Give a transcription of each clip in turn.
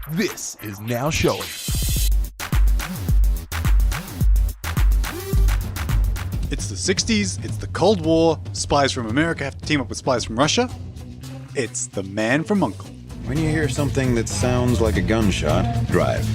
This is Now Showing. It's the 60s, it's the Cold War, spies from America have to team up with spies from Russia. It's the man from U.N.C.L.E. When you hear something that sounds like a gunshot, drive.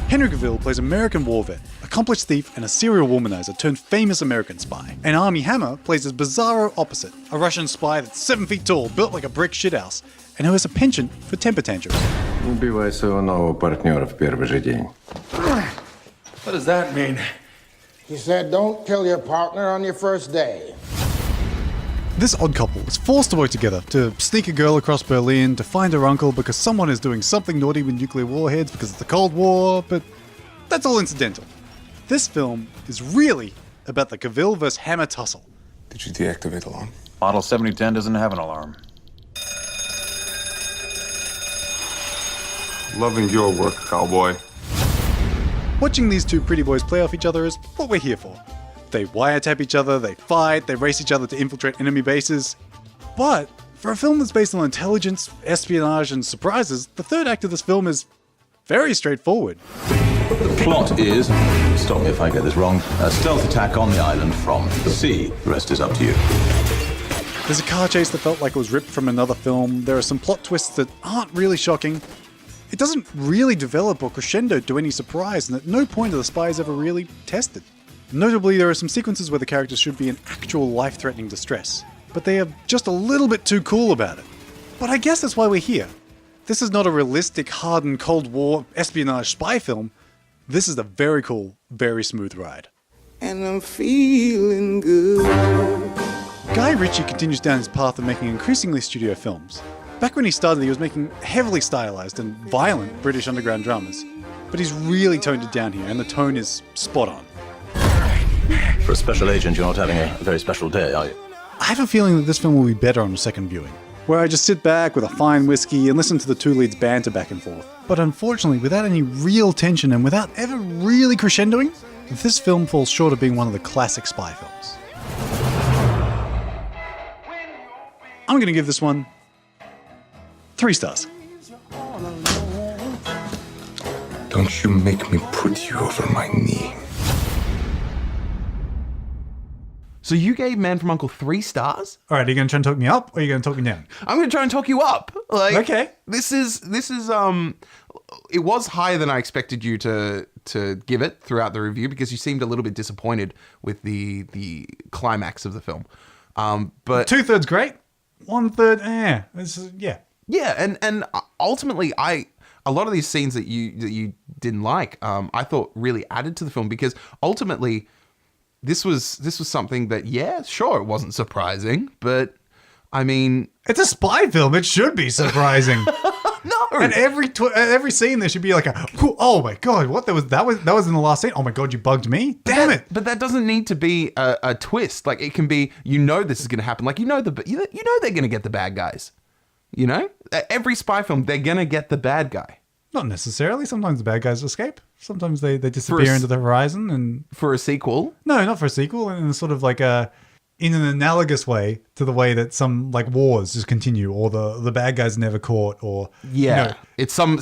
Henry Cavill plays American war vet, accomplished thief and a serial womanizer turned famous American spy. And Armie Hammer plays his bizarro opposite, a Russian spy that's 7 feet tall, built like a brick shithouse, and who has a penchant for temper tantrums. Убивай своего нового партнера в первый же день. What does that mean? He said, don't kill your partner on your first day. This odd couple is forced to work together to sneak a girl across Berlin to find her uncle because someone is doing something naughty with nuclear warheads because it's the Cold War, but that's all incidental. This film is really about the Cavill vs. Hammer tussle. Did you deactivate the alarm? Model 7010 doesn't have an alarm. Loving your work, cowboy. Watching these two pretty boys play off each other is what we're here for. They wiretap each other, they fight, they race each other to infiltrate enemy bases. But for a film that's based on intelligence, espionage, and surprises, the third act of this film is very straightforward. The plot is, stop me if I get this wrong, a stealth attack on the island from the sea. The rest is up to you. There's a car chase that felt like it was ripped from another film. There are some plot twists that aren't really shocking. It doesn't really develop or crescendo to any surprise, and at no point are the spies ever really tested. Notably, there are some sequences where the characters should be in actual life-threatening distress, but they are just a little bit too cool about it. But I guess that's why we're here. This is not a realistic, hardened Cold War espionage spy film. This is a very cool, very smooth ride. And I'm feeling good. Guy Ritchie continues down his path of making increasingly studio films. Back when he started, he was making heavily stylized and violent British underground dramas. But he's really toned it down here, and the tone is spot on. For a special agent, you're not having a very special day, are you? I have a feeling that this film will be better on a second viewing, where I just sit back with a fine whiskey and listen to the two leads banter back and forth. But unfortunately, without any real tension and without ever really crescendoing, this film falls short of being one of the classic spy films. I'm going to give this one 3 stars. Don't you make me put you over my knee. So you gave Man from U.N.C.L.E. 3 stars? All right, are you going to try and talk me up, or are you going to talk me down? I'm going to try and talk you up. Like, Okay. This is it was higher than I expected you to give it throughout the review because you seemed a little bit disappointed with the climax of the film. But 2/3 great, 1/3 This is, yeah. yeah, and ultimately a lot of these scenes that you didn't like, I thought really added to the film because ultimately this was something that, yeah, sure, it wasn't surprising, but I mean, It's a spy film. It should be surprising. no. And every scene there should be like oh my god, what that was in the last scene. Oh my god, you bugged me. Damn it. But that doesn't need to be a twist. Like it can be, this is going to happen. Like they're going to get the bad guys. You know, every spy film they're going to get the bad guy. Not necessarily. Sometimes the bad guys escape. Sometimes they disappear into the horizon. And for a sequel? No, not for a sequel. In sort of like in an analogous way to the way that some like wars just continue, or the bad guys are never caught, or it's some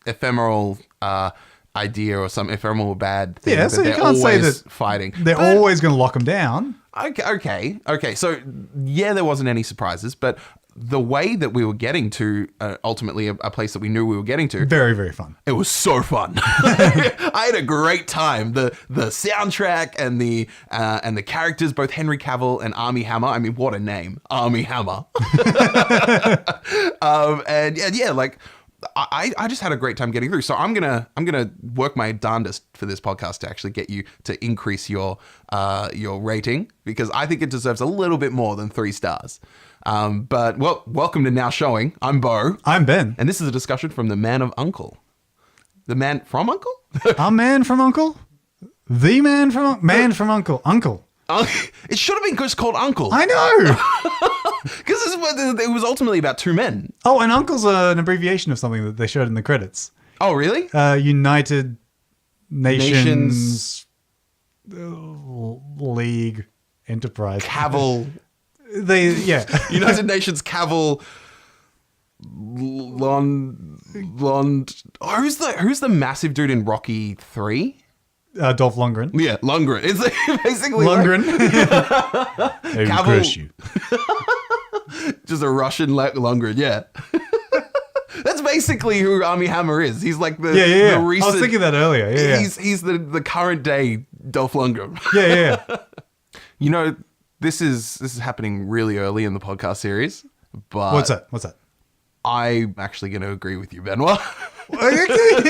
ephemeral idea or some ephemeral bad thing. Yeah, so you can't say that fighting. They're always going to lock them down. Okay. So yeah, there wasn't any surprises, but the way that we were getting to ultimately a place that we knew we were getting to, very, very fun. It was so fun. I had a great time. The soundtrack and the characters, both Henry Cavill and Armie Hammer. I mean, what a name, Armie Hammer. And yeah, like I just had a great time getting through. So I'm gonna work my darndest for this podcast to actually get you to increase your rating, because I think it deserves a little bit more than 3 stars. But welcome to Now Showing. I'm Beau. I'm Ben. And this is a discussion from the man of U.N.C.L.E. The man from U.N.C.L.E? A man from U.N.C.L.E? The man from U.N.C.L.E. U.N.C.L.E. It should have been just called U.N.C.L.E. I know. Because it was ultimately about 2 men. Oh, and U.N.C.L.E.'s an abbreviation of something that they showed in the credits. Oh, really? United Nations League Enterprise. Cavill United Nations Cavill. Who's the massive dude in Rocky 3? Dolph Lundgren. Yeah, Lundgren. It's basically Lundgren. Cavill. Curse you. Just a Russian Lundgren, yeah. That's basically who Armie Hammer is. He's like the recent, I was thinking that earlier. Yeah, He's the current day Dolph Lundgren. Yeah. You know, this is happening really early in the podcast series, but What's that? I'm actually going to agree with you, Benoit. You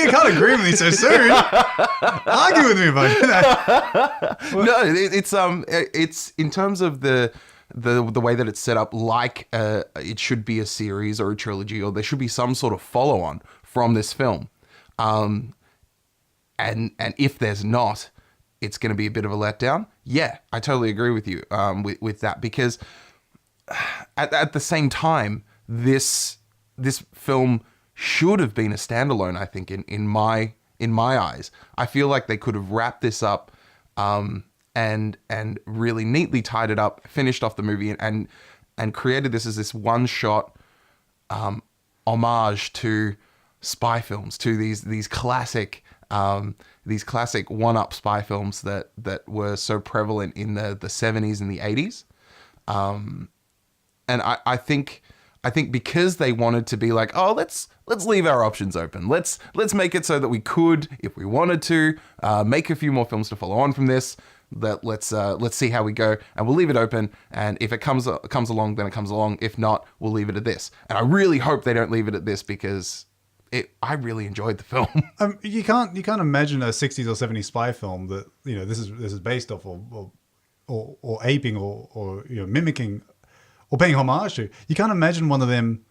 can't agree with me so soon. Argue with me about that. No, it's in terms of the way that it's set up, like it should be a series or a trilogy, or there should be some sort of follow-on from this film. And if there's not, it's going to be a bit of a letdown. Yeah, I totally agree with you with that, because at the same time, this film should have been a standalone, I think, in my eyes. I feel like they could have wrapped this up and really neatly tied it up, finished off the movie, and created this as this one-shot homage to spy films, to these classic one-up spy films that were so prevalent in the 70s and the 80s. And I think because they wanted to be like, oh, let's leave our options open. Let's make it so that we could, if we wanted to, make a few more films to follow on from this. Let's see how we go, and we'll leave it open. And if it comes along, then it comes along. If not, we'll leave it at this. And I really hope they don't leave it at this, because I really enjoyed the film. You can't imagine a 60s or 70s spy film that this is based off or aping or mimicking or paying homage to. You can't imagine one of them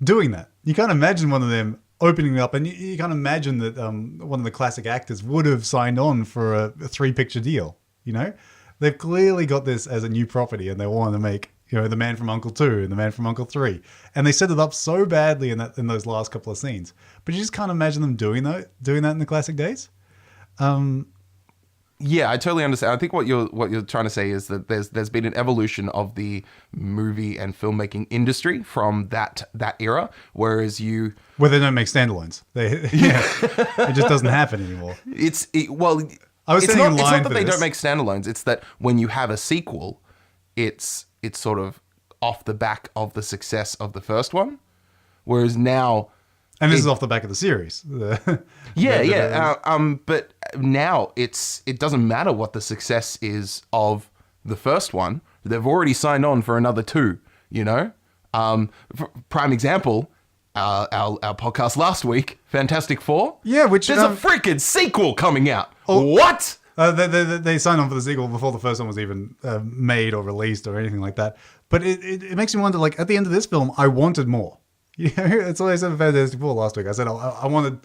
doing that. You can't imagine one of them opening up, and you can't imagine that one of the classic actors would have signed on for a 3-picture deal. They've clearly got this as a new property, and they want to make The Man from U.N.C.L.E. and The Man from U.N.C.L.E. 3, and they set it up so badly in those last couple of scenes. But you just can't imagine them doing that in the classic days. Yeah, I totally understand. I think what you're trying to say is that there's been an evolution of the movie and filmmaking industry from that era, where they don't make standalones. It just doesn't happen anymore. It's not that they don't make standalones. It's that when you have a sequel, it's sort of off the back of the success of the first one, whereas now. And this is off the back of the series. But now it doesn't matter what the success is of the first one. They've already signed on for another 2. Prime example, our podcast last week, Fantastic Four. Yeah, which there's a freaking sequel coming out. What? They signed on for the sequel before the first one was even made or released or anything like that. But it makes me wonder, like, at the end of this film, I wanted more. It's what I said about Fantastic Four last week. I said I wanted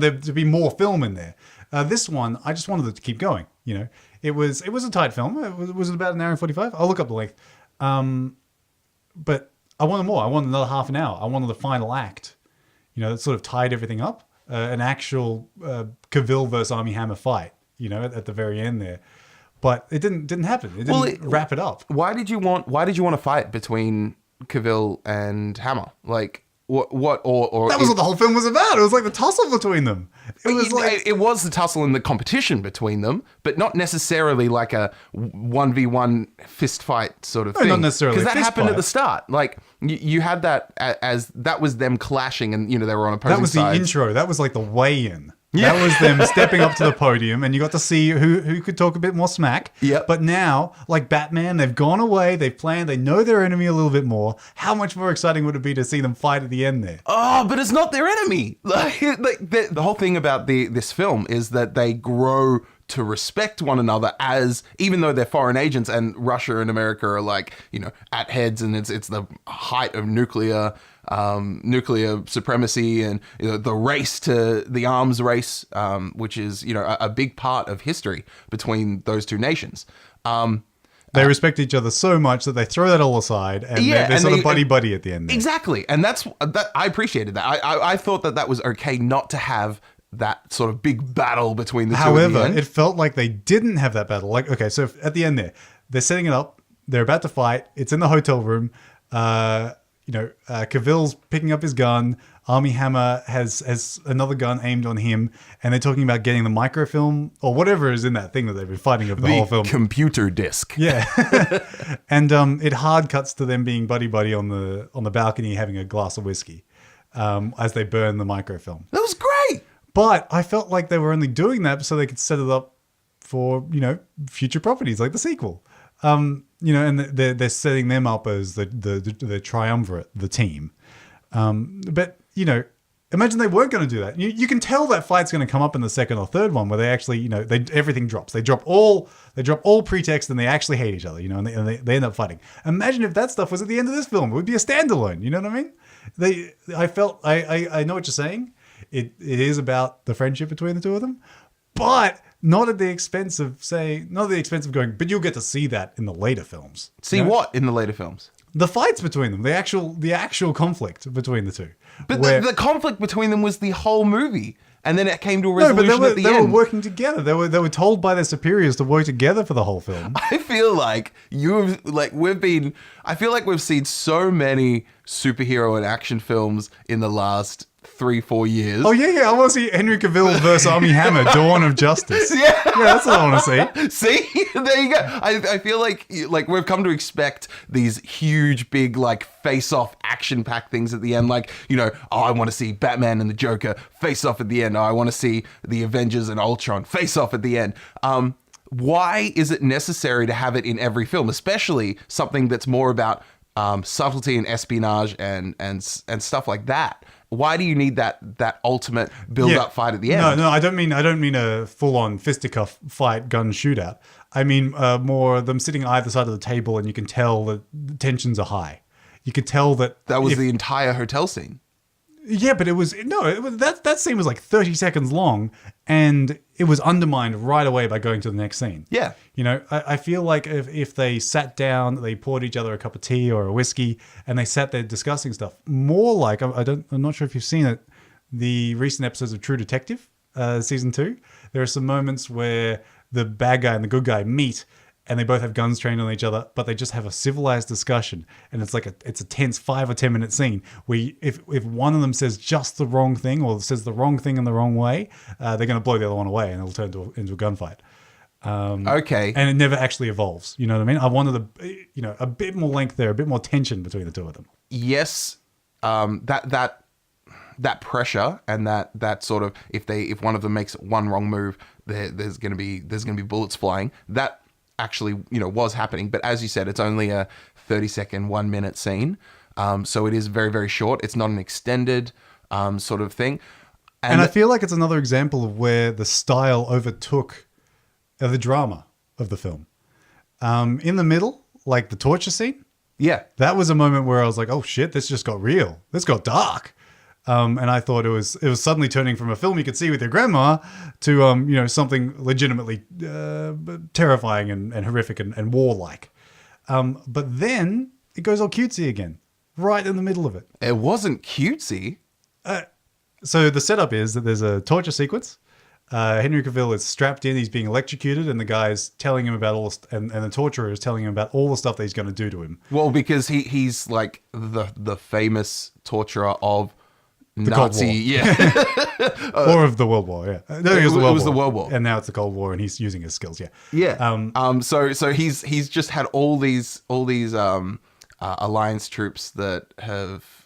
there to be more film in there. This one, I just wanted it to keep going. It was a tight film. Was it about an hour and 45? I'll look up the length. But I wanted more. I wanted another half an hour. I wanted the final act. That sort of tied everything up. An actual Cavill versus Armie Hammer fight. At the very end there. But it didn't happen. It didn't wrap it up. Why did you want a fight between Cavill and Hammer? Like, what or that was what the whole film was about. It was like the tussle between them. It was the tussle and the competition between them, but not necessarily like a 1v1 fist fight sort of thing. Not necessarily, because that happened at the start. Like you had that as that was them clashing, and they were on opposing sides. That was the intro. That was like the weigh-in. Yeah. That was them stepping up to the podium, and you got to see who could talk a bit more smack. Yep. But now, like Batman, they've gone away, they've planned, they know their enemy a little bit more. How much more exciting would it be to see them fight at the end there? Oh, but it's not their enemy. Like the whole thing about this film is that they grow to respect one another, as even though they're foreign agents, and Russia and America are like, at heads, and it's the height of nuclear supremacy, and the race to the arms race, which is a big part of history between those two nations. They respect each other so much that they throw that all aside, and they're sort of buddy at the end there. Exactly, and that's that. I appreciated that. I thought that was okay not to have that sort of big battle between the two. However, it felt like they didn't have that battle. Like, okay, so at the end there, they're setting it up. they're about to fight. It's in the hotel room. Cavill's picking up his gun. Armie Hammer has another gun aimed on him, and they're talking about getting the microfilm or whatever is in that thing that they've been fighting over the whole film. Computer disc. Yeah, and it hard cuts to them being buddy on the balcony having a glass of whiskey as they burn the microfilm. That was great. But I felt like they were only doing that so they could set it up for future properties like the sequel. And they're setting them up as the triumvirate, the team. But imagine they weren't going to do that. You can tell that fight's going to come up in the second or third one where they actually, everything drops. They drop all pretext and they actually hate each other, and they end up fighting. Imagine if that stuff was at the end of this film. It would be a standalone. You know what I mean? I know what you're saying. It is about the friendship between the two of them, but not at the expense of going, but you'll get to see that in the later films. See what in the later films? The fights between them, the actual conflict between the two. But the conflict between them was the whole movie. And then it came to a resolution at the end. They were working together. They were told by their superiors to work together for the whole film. I feel like I feel like we've seen so many superhero and action films in the last 3-4 years. Oh yeah. I want to see Henry Cavill versus Armie Hammer, Dawn of Justice. Yeah, that's what I want to see. See, there you go. I feel like we've come to expect these huge, big, face-off, action-packed things at the end. I want to see Batman and the Joker face off at the end. I want to see the Avengers and Ultron face off at the end. Why is it necessary to have it in every film, especially something that's more about subtlety and espionage and stuff like that? Why do you need that ultimate build-up fight at the end? No, I don't mean a full-on fisticuff fight, gun shootout. I mean more them sitting either side of the table, and you can tell that the tensions are high. You could tell that was the entire hotel scene. Yeah, but that scene was like 30 seconds long, and it was undermined right away by going to the next scene. Yeah. I feel like if they sat down, they poured each other a cup of tea or a whiskey, and they sat there discussing stuff, more like, I'm not sure if you've seen it, the recent episodes of True Detective, season 2, there are some moments where the bad guy and the good guy meet, and they both have guns trained on each other, but they just have a civilized discussion. And it's it's a tense 5 or 10 minute scene where if one of them says just the wrong thing or says the wrong thing in the wrong way, they're going to blow the other one away and it'll turn into a gunfight. Okay. And it never actually evolves. You know what I mean? I wanted a bit more length there, a bit more tension between the two of them. Yes. That pressure and that sort of, if one of them makes one wrong move, there's going to be bullets flying. That actually was happening, but as you said, it's only a 30-second 1 minute scene, so it is very, very short. It's not an extended sort of thing, and I feel like it's another example of where the style overtook the drama of the film. In the middle, like the torture scene, that was a moment where I was like, oh shit, this just got real, this got dark. And I thought it was suddenly turning from a film you could see with your grandma to something legitimately terrifying and horrific and warlike. But then it goes all cutesy again, right in the middle of it. It wasn't cutesy. So the setup is that there's a torture sequence. Henry Cavill is strapped in, he's being electrocuted, and the guy's telling him about and the torturer is telling him about all the stuff that he's going to do to him. Well, because he's like the famous torturer of the Nazi, or of the World War, yeah. No, it was the World War, and now it's the Cold War, and he's using his skills, yeah. Yeah. So he's just had all these alliance troops that have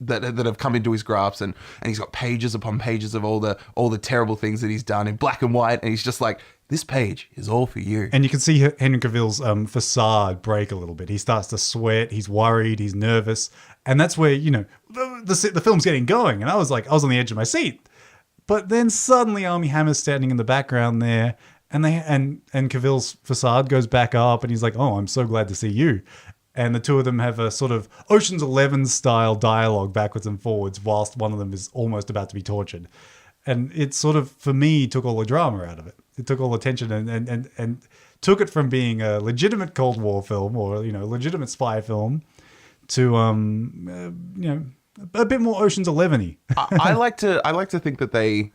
that have come into his grasp, and he's got pages upon pages of all the terrible things that he's done in black and white, and he's just like, this page is all for you. And you can see Henry Cavill's facade break a little bit. He starts to sweat. He's worried. He's nervous. And that's where, the film's getting going. And I was on the edge of my seat. But then suddenly Armie Hammer's standing in the background there, and Cavill's facade goes back up, and he's like, oh, I'm so glad to see you. And the two of them have a sort of Ocean's 11 style dialogue backwards and forwards whilst one of them is almost about to be tortured. And it sort of, for me, took all the drama out of it. It took all the tension and took it from being a legitimate Cold War film or, legitimate spy film to, a bit more Ocean's 11-y. I like to think that they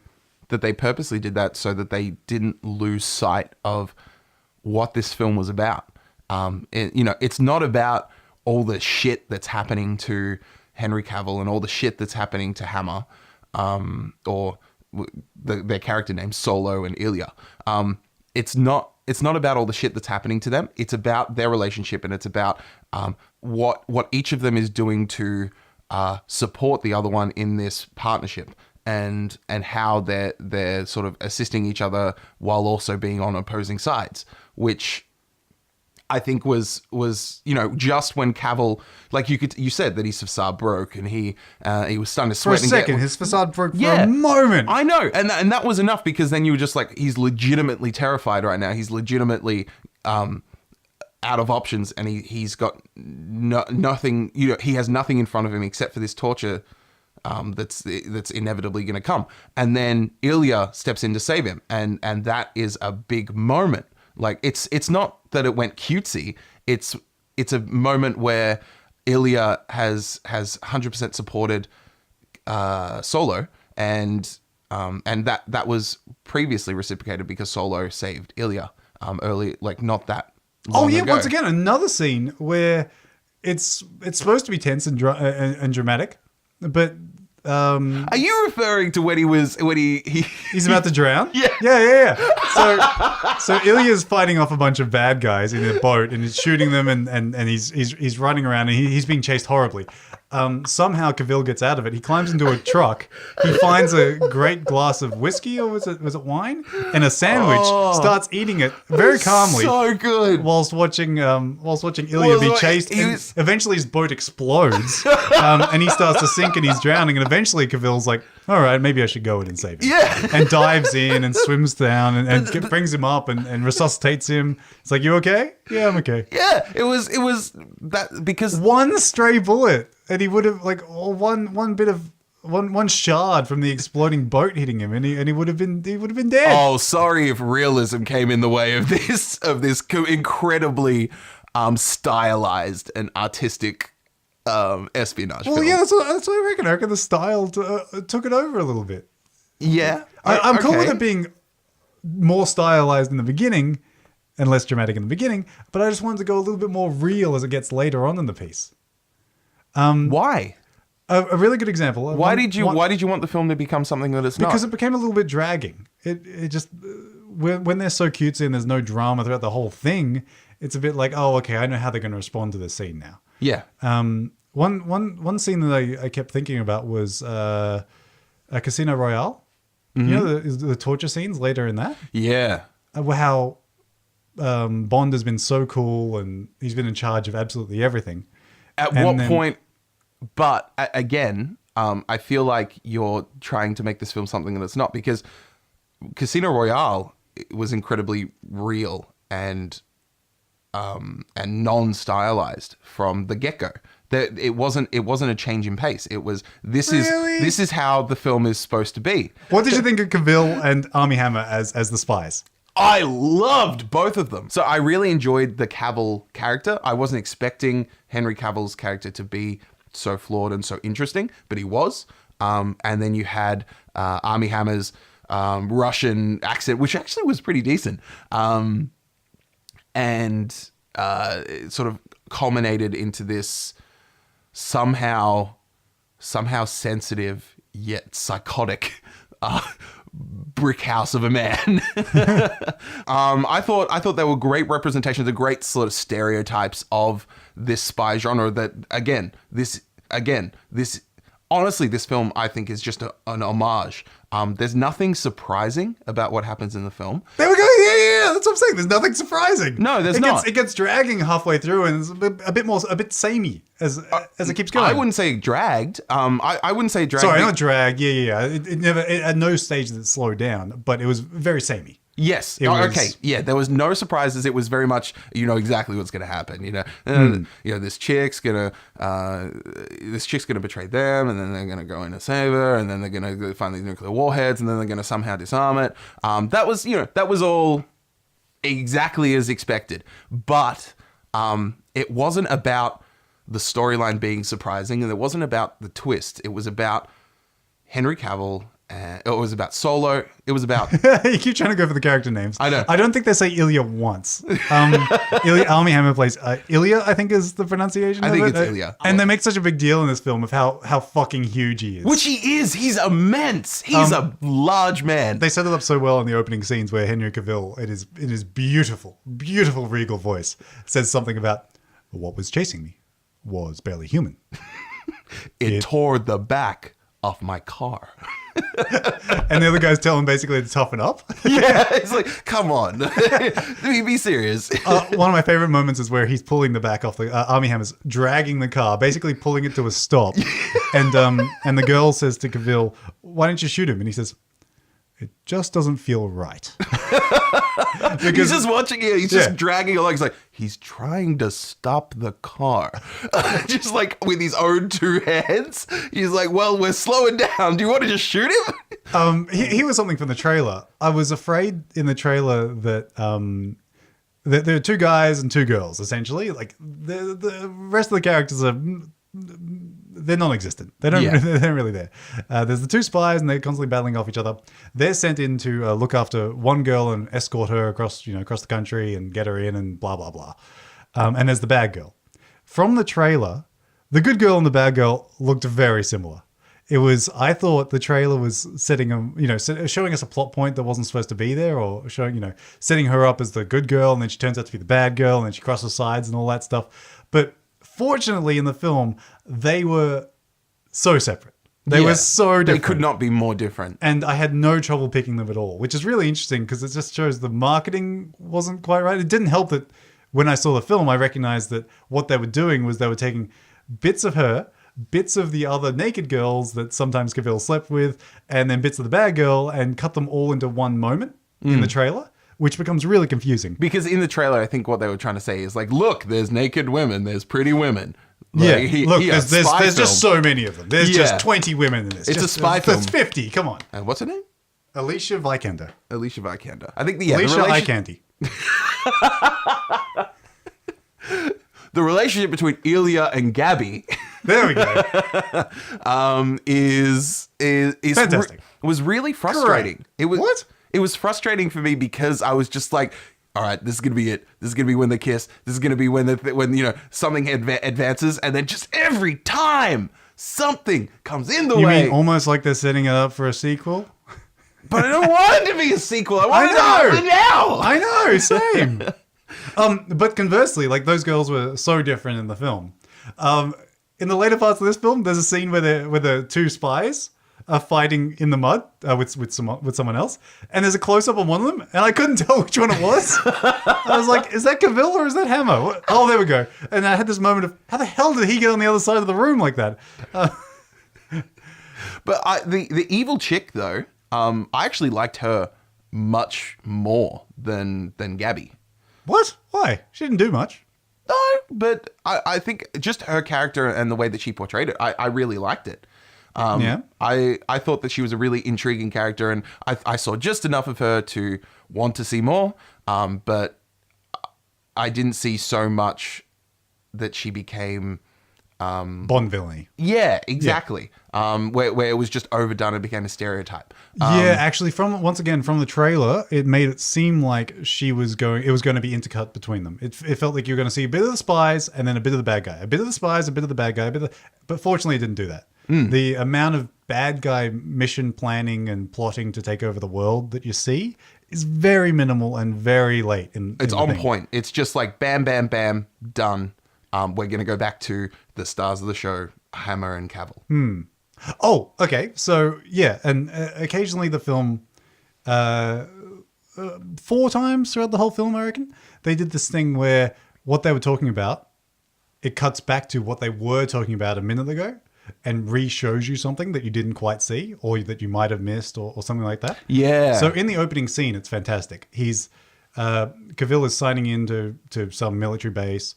purposely did that so that they didn't lose sight of what this film was about. It's not about all the shit that's happening to Henry Cavill and all the shit that's happening to Hammer, or their character names Solo and Ilya. It's not about all the shit that's happening to them. It's about their relationship, and it's about what each of them is doing to support the other one in this partnership, and how they're sort of assisting each other while also being on opposing sides, which I think was just when Cavill, like you said that his facade broke and he was starting to sweat. For a second, his facade broke for a moment. I know, and that was enough, because then you were just like, he's legitimately terrified right now. He's legitimately out of options, and he's got nothing. He has nothing in front of him except for this torture that's inevitably going to come. And then Ilya steps in to save him, and that is a big moment. Like, it's not that it went cutesy. It's a moment where Ilya has 100% supported Solo, and that was previously reciprocated because Solo saved Ilya early, like not that long ago. Once again, another scene where it's supposed to be tense and dramatic, but are you referring to when he's about to drown? Yeah. So Ilya's fighting off a bunch of bad guys in a boat, and he's shooting them, and he's running around, and he's being chased horribly. Somehow Cavill gets out of it. He climbs into a truck. He finds a great glass of whiskey, or was it wine, and a sandwich. Starts eating it very calmly. So good. Whilst watching Ilya be chased. Eventually his boat explodes, and he starts to sink, and he's drowning. And eventually Cavill's like, "All right, maybe I should go in and save him." Yeah. And dives in and swims down and brings him up and resuscitates him. It's like, "You okay?" "Yeah, I'm okay." Yeah, it was that, because one stray bullet, and he would have one shard from the exploding boat hitting him, and he would have been dead. Oh, sorry if realism came in the way of this incredibly stylized and artistic espionage film. Yeah, that's what I reckon. I reckon the style took it over a little bit. Yeah, I'm cool with it being more stylized in the beginning and less dramatic in the beginning, but I just wanted to go a little bit more real as it gets later on in the piece. Why? A really good example. Why did you want the film to become something that it's not? Because it became a little bit dragging. It just when they're so cutesy and there's no drama throughout the whole thing, it's a bit like, oh, okay, I know how they're going to respond to this scene now. Yeah. One scene that I kept thinking about was a Casino Royale. Mm-hmm. You know the torture scenes later in that? Yeah. How Bond has been so cool and he's been in charge of absolutely everything. At what point? But again, I feel like you're trying to make this film something that it's not, because Casino Royale was incredibly real and non-stylized from the get-go. It wasn't a change in pace. It was this is how the film is supposed to be. What did you think of Cavill and Armie Hammer as the spies? I loved both of them. So I really enjoyed the Cavill character. I wasn't expecting Henry Cavill's character to be so flawed and so interesting, but he was. And then you had Armie Hammer's Russian accent, which actually was pretty decent. And it sort of culminated into this somehow sensitive yet psychotic brick house of a man. I thought they were great representations, the great sort of stereotypes of this spy genre. That this honestly, this film I think is just an homage. There's nothing surprising about what happens in the film. There we go. Yeah. That's what I'm saying. There's nothing surprising. No, there's not. It gets dragging halfway through, and it's a bit samey as it keeps going. I wouldn't say dragged. I wouldn't say dragged. Sorry, not dragged. Yeah. It never at no stage did it slow down, but it was very samey. Yes. Okay. Yeah. There was no surprises. It was very much, you know exactly what's going to happen. This chick's gonna betray them, and then they're gonna go in and save her, and then they're gonna find these nuclear warheads, and then they're gonna somehow disarm it. That was all exactly as expected. But it wasn't about the storyline being surprising, and it wasn't about the twist. It was about Henry Cavill and it was about Solo. It was about You keep trying to go for the character names. I know. I don't think they say Ilya once. Armie Hammer plays Ilya, I think is the pronunciation I of think it. it's Ilya. And they make such a big deal in this film of how fucking huge he is. which he is. He's immense. He's a large man. They set it up so well in the opening scenes where Henry Cavill, in his beautiful, beautiful regal voice, says something about what was chasing me was barely human. It tore the back off my car. And the other guys tell him basically to toughen up. Yeah, it's like, come on, be serious. One of my favorite moments is where he's pulling the back off the Armie Hammer's dragging the car, basically pulling it to a stop. And the girl says to Cavill, "Why don't you shoot him?" And he says, "It just doesn't feel right." He's just watching it. He's just Yeah. dragging along. He's like, he's trying to stop the car. Just like with his own two hands. He's like, well, we're slowing down. Do you want to just shoot him? He was something from the trailer. I was afraid in the trailer that that there are two guys and two girls, essentially. Like the rest of the characters are they're non-existent. They don't. Yeah. They're not really there. There's the two spies, and they're constantly battling off each other. They're sent in to look after one girl and escort her across the country and get her in and blah blah blah. And there's the bad girl. From the trailer, the good girl and the bad girl looked very similar. I thought the trailer was showing us a plot point that wasn't supposed to be there, or showing, setting her up as the good girl, and then she turns out to be the bad girl, and then she crosses sides and all that stuff. But fortunately, in the film, they were so separate. They were so different. They could not be more different. And I had no trouble picking them at all, which is really interesting because it just shows the marketing wasn't quite right. It didn't help that when I saw the film, I recognized that what they were doing was they were taking bits of her, bits of the other naked girls that sometimes Cavill slept with, and then bits of the bad girl, and cut them all into one moment in the trailer, which becomes really confusing. Because in the trailer, I think what they were trying to say is like, look, there's naked women, there's pretty women. Yeah, Like, there's just so many of them. There's Yeah. just 20 women in this. It's just, a spy film. There's 50, come on. And what's her name? Alicia Vikander. Alicia Vikander. I think Alicia Vikander. the relationship between Ilya and Gabby There we go. is Fantastic. was really frustrating. Great. It was What? It was frustrating for me because I was just like, all right, this is gonna be it. This is gonna be when they kiss. This is gonna be when something advances, and then just every time something comes in the You way. mean almost like they're setting it up for a sequel? But I don't want it to be a sequel. I want it to I know. happen now. I know, same. But conversely, like those girls were so different in the film. In the later parts of this film, there's a scene where the two spies are fighting in the mud with someone else, and there's a close up on one of them, and I couldn't tell which one it was. I was like, is that Cavill or is that Hammer? Oh, there we go. And I had this moment of how the hell did he get on the other side of the room like that? But the evil chick though, I actually liked her much more than Gabby. What? Why? She didn't do much. No, but I think just her character and the way that she portrayed it, I really liked it. Yeah. I thought that she was a really intriguing character, and I saw just enough of her to want to see more, but I didn't see so much that she became... Bond villainy. Yeah, exactly. Where it was just overdone and became a stereotype. Yeah, actually, from the trailer, it made it seem like it was going to be intercut between them. It felt like you were going to see a bit of the spies and then a bit of the bad guy, a bit of the spies, a bit of the bad guy, but fortunately, it didn't do that. The amount of bad guy mission planning and plotting to take over the world that you see is very minimal and very late. It's on point. It's just like bam, bam, bam, done. We're going to go back to the stars of the show, Hammer and Cavill. Oh, okay. So, yeah. And occasionally the film, 4 times throughout the whole film, I reckon, they did this thing where what they were talking about, it cuts back to what they were talking about a minute ago and re-shows you something that you didn't quite see or that you might have missed or something like that. Yeah. So in the opening scene, it's fantastic. Cavill is signing into some military base.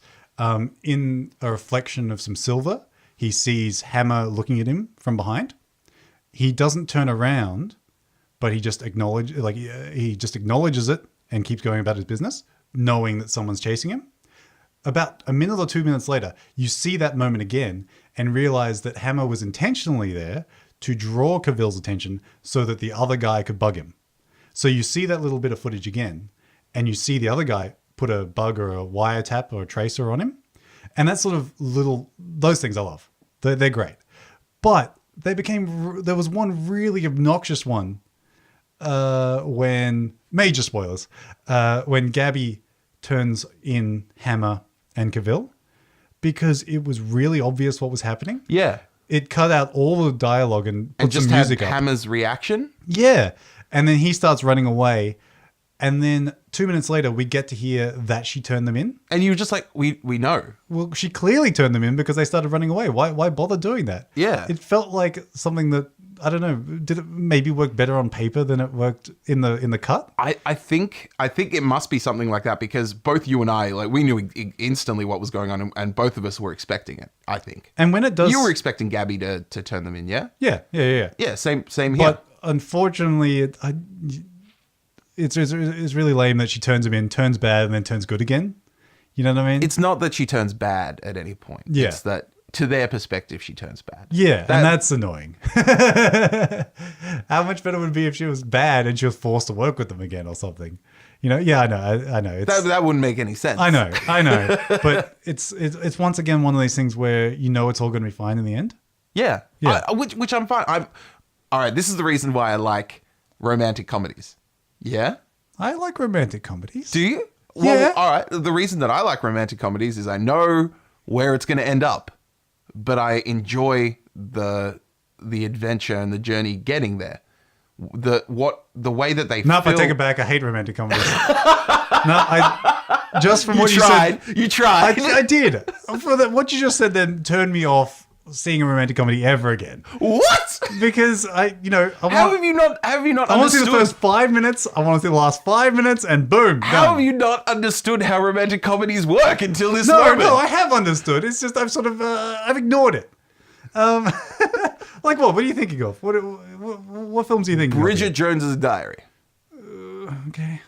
In a reflection of some silver, he sees Hammer looking at him from behind. He doesn't turn around, but he just acknowledges it and keeps going about his business, knowing that someone's chasing him. About a minute or 2 minutes later, you see that moment again and realize that Hammer was intentionally there to draw Cavill's attention so that the other guy could bug him. So you see that little bit of footage again, and you see the other guy put a bug or a wiretap or a tracer on him. And that sort of those things I love. They're great. But there was one really obnoxious one major spoilers, when Gabby turns in Hammer and Cavill, because it was really obvious what was happening. Yeah. It cut out all the dialogue and put just some music had up. Hammer's reaction. Yeah. And then he starts running away. And then 2 minutes later, we get to hear that she turned them in. And you were just like, we know. Well, she clearly turned them in because they started running away. Why bother doing that? Yeah. It felt like something that, I don't know, did it maybe work better on paper than it worked in the cut? I think it must be something like that, because both you and I, like, we knew instantly what was going on, and both of us were expecting it, I think. And when it does... You were expecting Gabby to turn them in, yeah? Yeah. Yeah, same here. But unfortunately, it's really lame that she turns him in, turns bad, and then turns good again. You know what I mean? It's not that she turns bad at any point. Yeah. It's that, to their perspective, she turns bad. Yeah, and that's annoying. How much better would it be if she was bad and she was forced to work with them again or something? You know? Yeah, I know. That wouldn't make any sense. I know. But it's once again one of these things where you know it's all going to be fine in the end. Yeah. Yeah. Which I'm fine. All right, this is the reason why I like romantic comedies. Yeah? I like romantic comedies. Do you? Well, Yeah. all right. The reason that I like romantic comedies is I know where it's going to end up, but I enjoy the adventure and the journey getting there. The way that they No, if I feel- take it back, I hate romantic comedies. Just from You what tried. you said. You tried. I did. For that, what you just said then turned me off seeing a romantic comedy ever again. What? Because How have you not I want to understood? see the first 5 minutes. I want to see the last 5 minutes, and boom, How done. have you not understood how romantic comedies work until this No, moment? I have understood. It's just I've sort of I've ignored it. Like what? What are you thinking of? What films are you thinking Bridget Jones's Diary. of? Okay.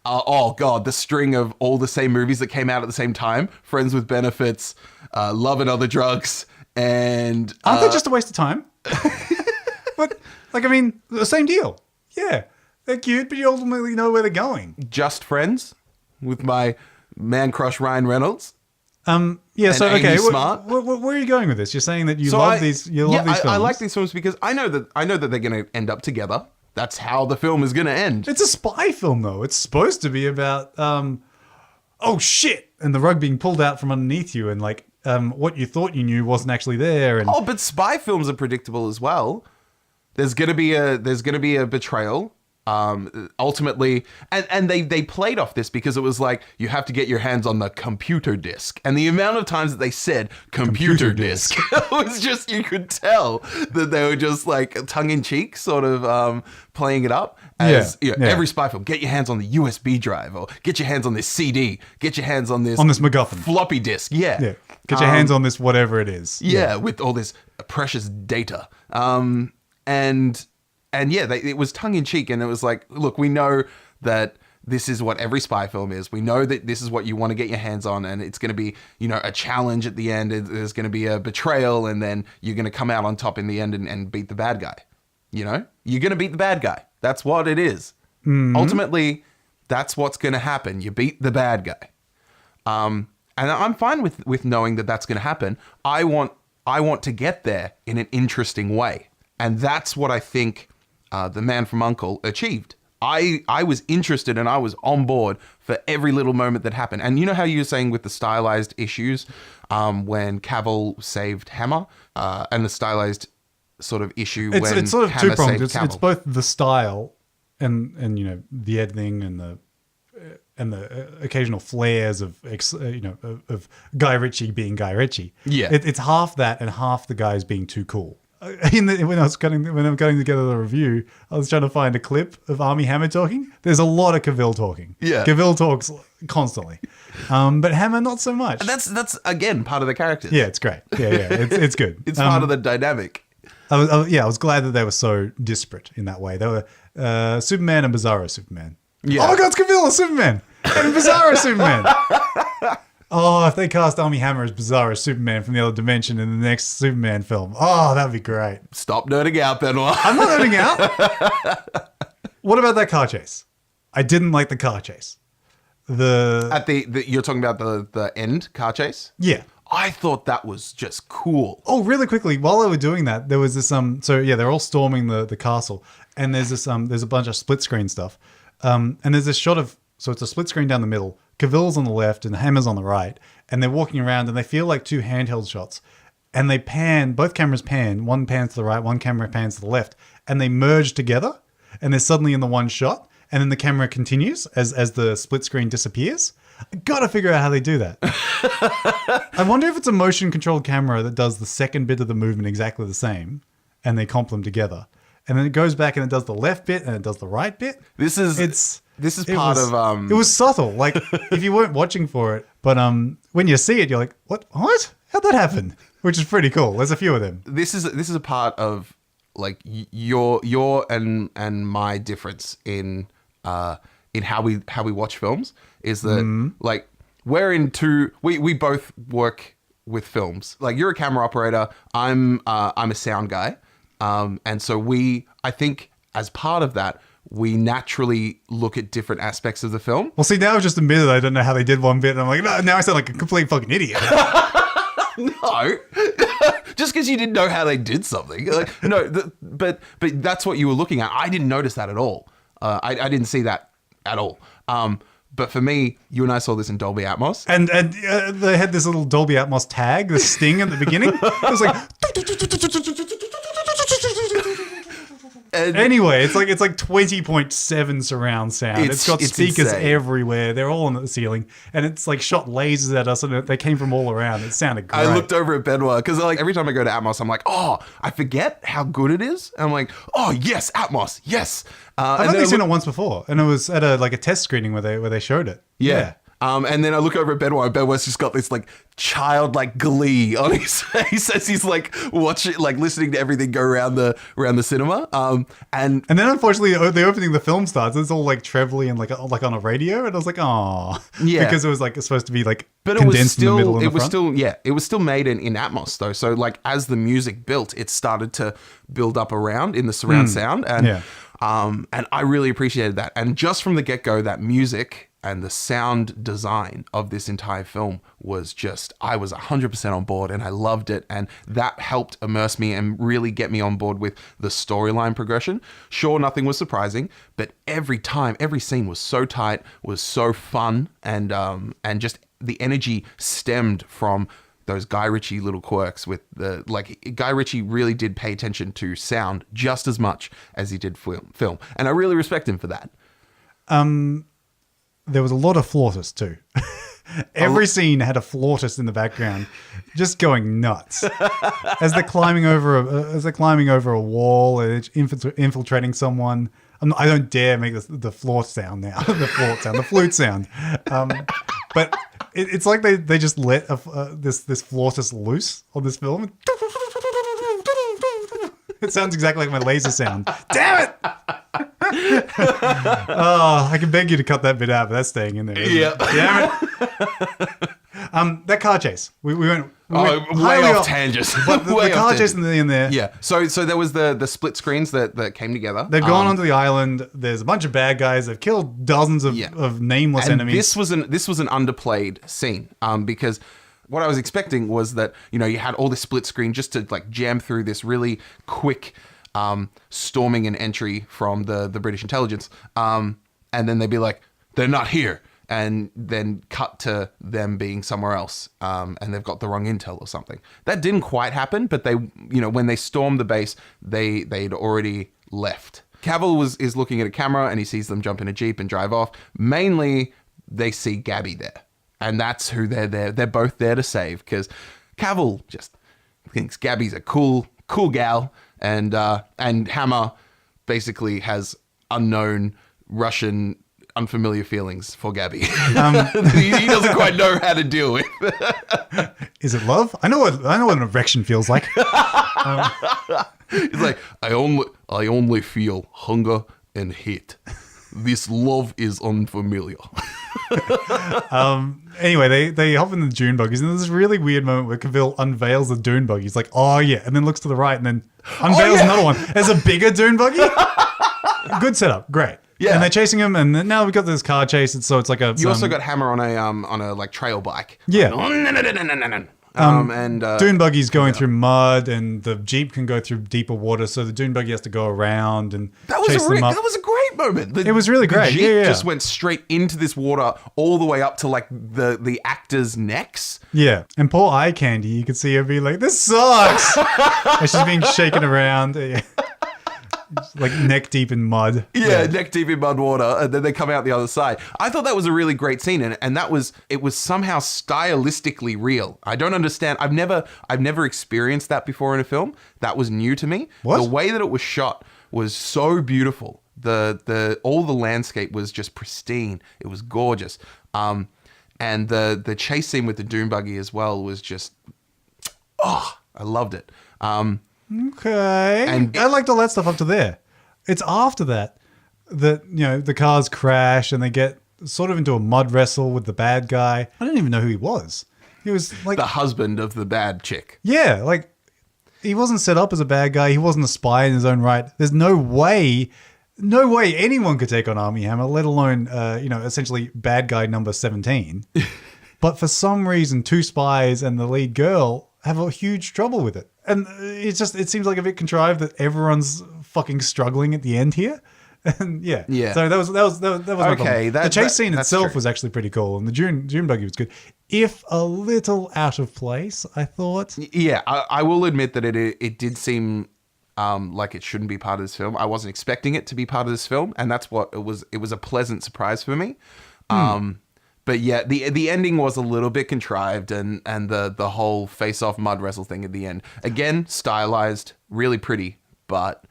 Oh God, the string of all the same movies that came out at the same time: Friends with Benefits, Love and Other Drugs, and Aren't they just a waste of time? But like, I mean, the same deal. Yeah, they're cute, but you ultimately know where they're going. Just Friends with my man crush Ryan Reynolds. Yeah. So And okay, Amy Smart. where are you going with this? You're saying that you love these. You love these films. I like these films because I know that they're going to end up together. That's how the film is going to end. It's a spy film, though. It's supposed to be about, oh shit, and the rug being pulled out from underneath you, and like, what you thought you knew wasn't actually there. And Oh, but spy films are predictable as well. There's gonna be a betrayal. Ultimately, and they played off this because it was like, you have to get your hands on the computer disc, and the amount of times that they said computer disc was just, you could tell that they were just like tongue in cheek, sort of playing it up as every spy film. Get your hands on the USB drive, or get your hands on this CD, get your hands on this MacGuffin floppy disk. Yeah. Get your hands on this, whatever it is. Yeah, with all this precious data. And yeah, it was tongue in cheek, and it was like, look, we know that this is what every spy film is. We know that this is what you want to get your hands on, and it's going to be, a challenge at the end. There's going to be a betrayal, and then you're going to come out on top in the end and beat the bad guy. You're going to beat the bad guy. That's what it is. Mm-hmm. Ultimately, that's what's going to happen. You beat the bad guy. And I'm fine with knowing that that's going to happen. I want to get there in an interesting way, and that's what I think the man from U.N.C.L.E. achieved. I was interested and I was on board for every little moment that happened. And you know how you were saying with the stylized issues, when Cavill saved Hammer, and the stylized sort of issue when it's sort of Hammer two-pronged. saved Cavill. It's both the style and the editing and the occasional flares of of Guy Ritchie being Guy Ritchie. Yeah. It's half that and half the guys being too cool. When I'm going together the review, I was trying to find a clip of Armie Hammer talking. There's a lot of Cavill talking. Yeah. Cavill talks constantly, but Hammer not so much. And that's again part of the characters. Yeah, it's great. Yeah, it's good. It's part of the dynamic. I was glad that they were so disparate in that way. They were Superman and Bizarro Superman. Yeah. Oh my God, it's Cavill as Superman and Bizarro Superman. Oh, if they cast Armie Hammer as Bizarro Superman from the other dimension in the next Superman film. Oh, that'd be great. Stop nerding out, Benoit. I'm not nerding out. What about that car chase? I didn't like the car chase. At the you're talking about the end car chase? Yeah. I thought that was just cool. Oh, really quickly, while they were doing that, there was this so yeah, they're all storming the castle, and there's this there's a bunch of split screen stuff. And there's this shot of, so it's a split screen down the middle, Cavill's on the left and Hammer's on the right, and they're walking around and they feel like two handheld shots. And they pan, both cameras pan, one pans to the right, one camera pans to the left, and they merge together, and they're suddenly in the one shot, and then the camera continues as the split screen disappears. I gotta figure out how they do that. I wonder if it's a motion controlled camera that does the second bit of the movement exactly the same, and they comp them together. And then it goes back and it does the left bit and it does the right bit. This is part of It was subtle, like if you weren't watching for it, but when you see it, you're like, what? How'd that happen? Which is pretty cool. There's a few of them. This is a part of like your and my difference in how we watch films is that like we both work with films. Like you're a camera operator, I'm a sound guy. And so I think as part of that, we naturally look at different aspects of the film. Well, see, now I've just admitted I don't know how they did one bit, and I'm like, no, now I sound like a complete fucking idiot. No, just because you didn't know how they did something. Like, no, but that's what you were looking at. I didn't notice that at all. I didn't see that at all. But for me, you and I saw this in Dolby Atmos. And they had this little Dolby Atmos tag, the sting at the beginning. It was like... Anyway, it's like 20.7 surround sound. It's got speakers everywhere. They're all on the ceiling, and it's like shot lasers at us, and they came from all around. It sounded great. I looked over at Benoit because like every time I go to Atmos, I'm like, oh, I forget how good it is. And I'm like, oh yes, Atmos, yes. I've only seen it once before, and it was at a test screening where they showed it. Yeah. And then I look over at Benoit, and Benoit's just got this like childlike glee on his face as he's like watching, like listening to everything go around the cinema. And then unfortunately the opening of the film starts. It's all like trebly and like on a radio, and I was like, oh, yeah, because it was like supposed to be like but condensed in the middle. And it was still made in Atmos though. So like as the music built, it started to build up around in the surround sound, and and I really appreciated that. And just from the get go, that music and the sound design of this entire film was just, I was 100% on board and I loved it. And that helped immerse me and really get me on board with the storyline progression. Sure, nothing was surprising, but every scene was so tight, was so fun. And just the energy stemmed from those Guy Ritchie little quirks with Guy Ritchie really did pay attention to sound just as much as he did film. And I really respect him for that. There was a lot of flautists too. Every scene had a flautist in the background, just going nuts as they're climbing over a wall and infiltrating someone. I don't dare make the flute sound now. the flute sound. But it's like they just let this flautist loose on this film. It sounds exactly like my laser sound. Damn it! Oh, I can beg you to cut that bit out, but that's staying in there. Yeah. Damn it. That car chase. We went way off tangents. But the car chase in there. Yeah. So there was the split screens that came together. They've gone onto the island. There's a bunch of bad guys. They've killed dozens of nameless enemies. This was an underplayed scene because what I was expecting was that, you know, you had all this split screen just to like jam through this really quick storming an entry from the British intelligence. And then they'd be like, they're not here. And then cut to them being somewhere else. And they've got the wrong intel or something. That didn't quite happen, but they, you know, when they stormed the base, they'd already left. Cavill is looking at a camera and he sees them jump in a Jeep and drive off. Mainly, they see Gabby there. And that's who they're there. They're both there to save because Cavill just thinks Gabby's a cool gal, and Hammer basically has unknown Russian unfamiliar feelings for Gabby. He doesn't quite know how to deal with. Is it love? I know what an erection feels like. He's like, I only feel hunger and hate. This love is unfamiliar. Anyway, they hop in the dune buggies, and there's this really weird moment where Cavill unveils the dune buggy. He's like, "Oh yeah," and then looks to the right, and then unveils another one. There's a bigger dune buggy. Good setup, great. Yeah. And they're chasing him, and then now we've got this car chase. So it's like a. You also got Hammer on a like trail bike. Yeah. And dune buggy's going through mud, and the Jeep can go through deeper water, so the dune buggy has to go around and chase them up. that was a great moment. It was really great. The Jeep Yeah. just went straight into this water all the way up to like the actors' necks. Yeah, and poor Eye Candy, you could see her be like, "This sucks," and she's being shaken around, like neck deep in mud. Yeah, neck deep in mud water, and then they come out the other side. I thought that was a really great scene, and it was somehow stylistically real. I don't understand. I've never experienced that before in a film. That was new to me. What? The way that it was shot was so beautiful. All the landscape was just pristine. It was gorgeous. And the chase scene with the dune buggy as well was just, I loved it. Okay. And I liked all that stuff up to there. It's after that the cars crash and they get sort of into a mud wrestle with the bad guy. I didn't even know who he was. He was like the husband of the bad chick. Yeah, like he wasn't set up as a bad guy. He wasn't a spy in his own right. There's no way anyone could take on Armie Hammer, let alone essentially bad guy number 17. But for some reason, two spies and the lead girl have a huge trouble with it. And it seems like a bit contrived that everyone's fucking struggling at the end here. And yeah. So that was my okay. The chase scene itself true. was actually pretty cool, and the dune buggy was good, if a little out of place, I thought. Yeah, I will admit that it did seem like it shouldn't be part of this film. I wasn't expecting it to be part of this film, and that's what it was. It was a pleasant surprise for me. But yeah, the ending was a little bit contrived, and the whole face-off mud wrestle thing at the end. Again, stylized, really pretty, but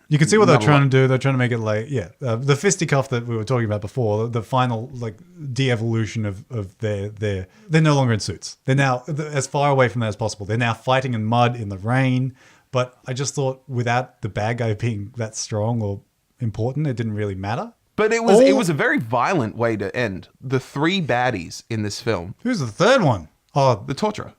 you can see what they're trying to do. They're trying to make it like, the fisticuff that we were talking about before, the final like de-evolution of they're no longer in suits. They're now as far away from that as possible. They're now fighting in mud in the rain. But I just thought without the bad guy being that strong or important, it didn't really matter. But it was a very violent way to end. The three baddies in this film. Who's the third one? Oh, the torturer.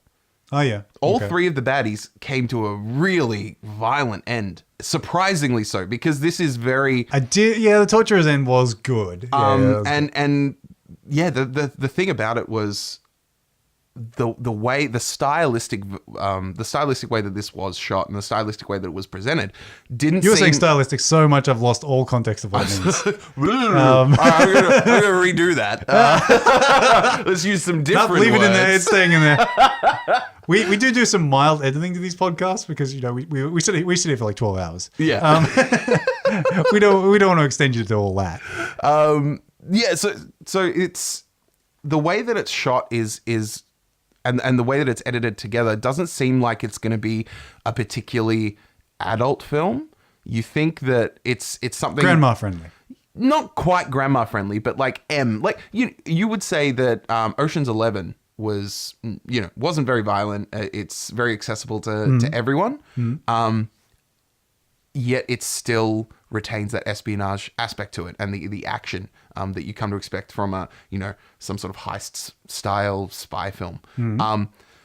Oh, yeah. All three of the baddies came to a really violent end. Surprisingly so, because this is very... the torturer's end was good. The thing about it was the stylistic way that this was shot and the stylistic way that it was presented didn't. You were saying stylistic so much, I've lost all context of what it means. I'm gonna redo that. Let's use some different. Leave words. it in there. It's staying in there. We do some mild editing to these podcasts because we sit here for like 12 hours. Yeah. We don't want to extend you to all that. So it's the way that it's shot is. And the way that it's edited together doesn't seem like it's going to be a particularly adult film. You think that it's something grandma friendly, not quite grandma friendly, but like you would say that Ocean's 11 was wasn't very violent. It's very accessible to everyone. Yet it still retains that espionage aspect to it and the action that you come to expect from some sort of heist style spy film.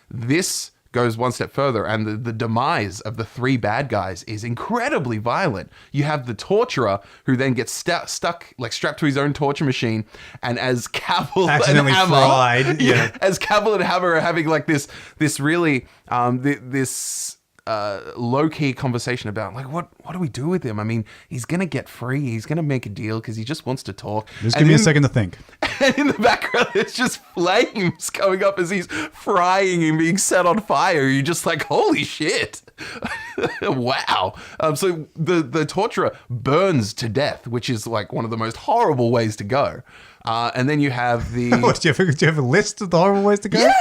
This goes one step further, and the demise of the three bad guys is incredibly violent. You have the torturer who then gets stuck, like strapped to his own torture machine, and as Cavill accidentally and Hammer, fried, as Cavill and Hammer are having like this really low-key conversation about like what do we do with him? I mean, he's gonna get free, he's gonna make a deal because he just wants to talk. Just give me a second to think. And in the background there's just flames going up as he's frying and being set on fire. You're just like, holy shit. Wow. So the torturer burns to death, which is like one of the most horrible ways to go. And then you have the What, do you have a list of the horrible ways to go? Yeah,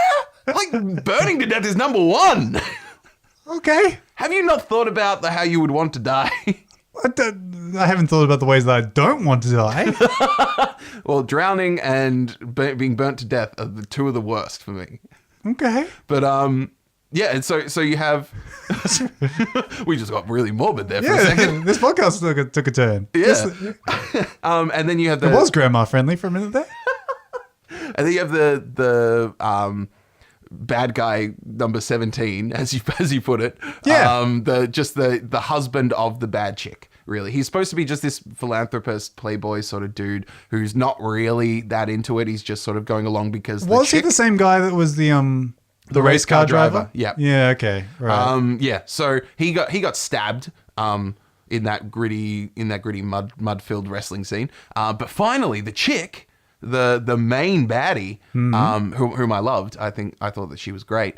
like burning to death is number one. Okay. Have you not thought about how you would want to die? I haven't thought about the ways that I don't want to die. Well, drowning and being burnt to death are the two of the worst for me. Okay. But Yeah, and so you have. We just got really morbid there for a second. This podcast took a turn. Yeah. And then you have It was grandma friendly for a minute there. And then you have the bad guy number 17, as you put it. Yeah. The husband of the bad chick. Really, he's supposed to be just this philanthropist, playboy sort of dude who's not really that into it. He's just sort of going along because He the same guy that was the race car driver? Yeah. Yeah. Okay. Right. Yeah. So he got stabbed. In that gritty mud filled wrestling scene. But finally, the chick, the main baddie, whom I loved, I thought that she was great.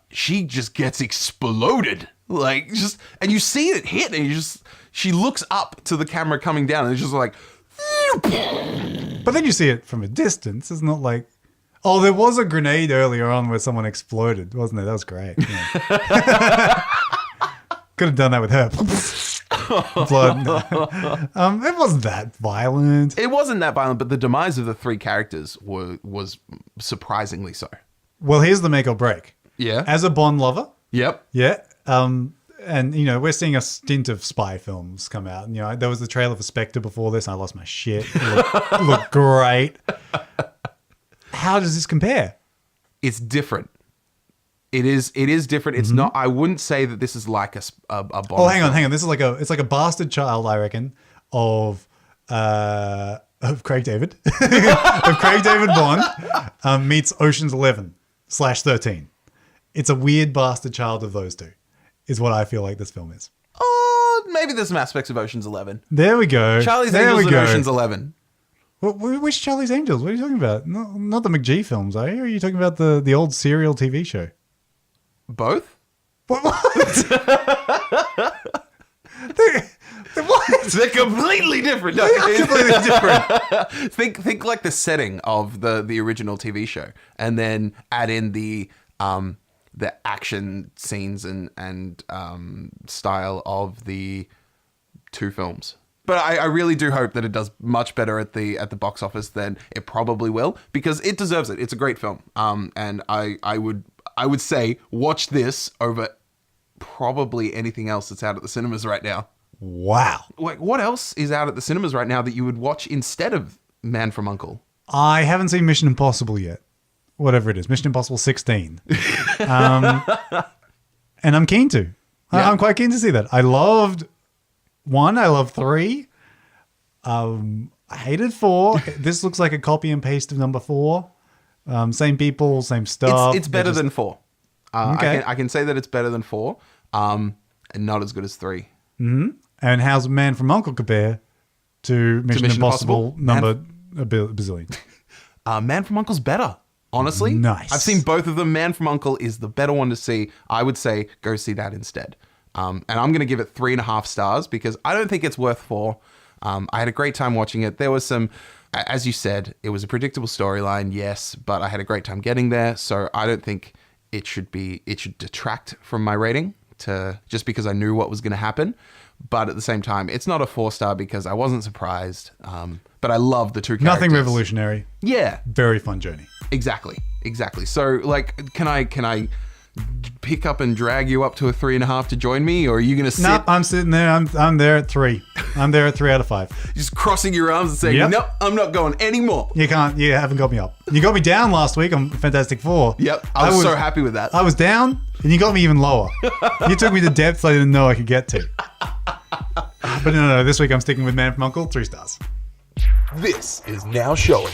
She just gets exploded, and you see it hit, and she looks up to the camera coming down, and it's just like. But then you see it from a distance. It's not like. Oh, there was a grenade earlier on where someone exploded, wasn't there? That was great. Yeah. Could have done that with her. Blood. It wasn't that violent. It wasn't that violent, but the demise of the three characters was surprisingly so. Well, here's the make or break. Yeah. As a Bond lover. Yep. Yeah. And, we're seeing a stint of spy films come out. And, there was the trailer for Spectre before this, and I lost my shit. It looked great. How does this compare? It's different. It is different. It's not. I wouldn't say that this is like a Bond. Oh, hang on. This is it's like a bastard child, I reckon, of Craig David, of Craig David Bond meets Ocean's 11/13. It's a weird bastard child of those two, is what I feel like this film is. Oh, maybe there's some aspects of Ocean's 11. There we go. Charlie's Angels and Ocean's 11. Which Charlie's Angels? What are you talking about? Not the McGee films, are you? Or are you talking about the old serial TV show? Both? What? They're completely different. No, Completely different. think like the setting of the original TV show, and then add in the action scenes and style of the two films. But I really do hope that it does much better at the box office than it probably will, because it deserves it. It's a great film. And I would say watch this over probably anything else that's out at the cinemas right now. Wow. Like, what else is out at the cinemas right now that you would watch instead of Man from U.N.C.L.E? I haven't seen Mission Impossible yet. Whatever it is. Mission Impossible 16. And I'm keen to. Yeah. I'm quite keen to see that. I loved 1. I loved 3. I hated 4. This looks like a copy and paste of number 4. Same people, same stuff. It's better than 4. Okay. I can say that it's better than 4, and not as good as 3. Mm-hmm. And how's Man from U.N.C.L.E. compare to Mission Impossible number a bazillion? Man from U.N.C.L.E.'s better, honestly. Nice. I've seen both of them. Man from U.N.C.L.E. is the better one to see. I would say go see that instead. And I'm going to give it 3.5 stars because I don't think it's worth 4. I had a great time watching it. There was some, as you said, it was a predictable storyline, yes, but I had a great time getting there. So I don't think it should detract from my rating just because I knew what was going to happen. But at the same time, it's not a 4-star because I wasn't surprised. But I love the two characters. Nothing revolutionary. Yeah. Very fun journey. Exactly. So, like, can I pick up and drag you up to a 3.5 to join me, or are you going to sit? Nope, I'm sitting there. I'm there at 3. I'm there at 3 out of 5. Just crossing your arms and saying, Yep. nope, I'm not going anymore. You haven't got me up. You got me down last week on Fantastic Four. Yep, I was so happy with that. I was down, and you got me even lower. You took me to depths I didn't know I could get to. But no, this week I'm sticking with Man from U.N.C.L.E. 3 stars. This is now showing.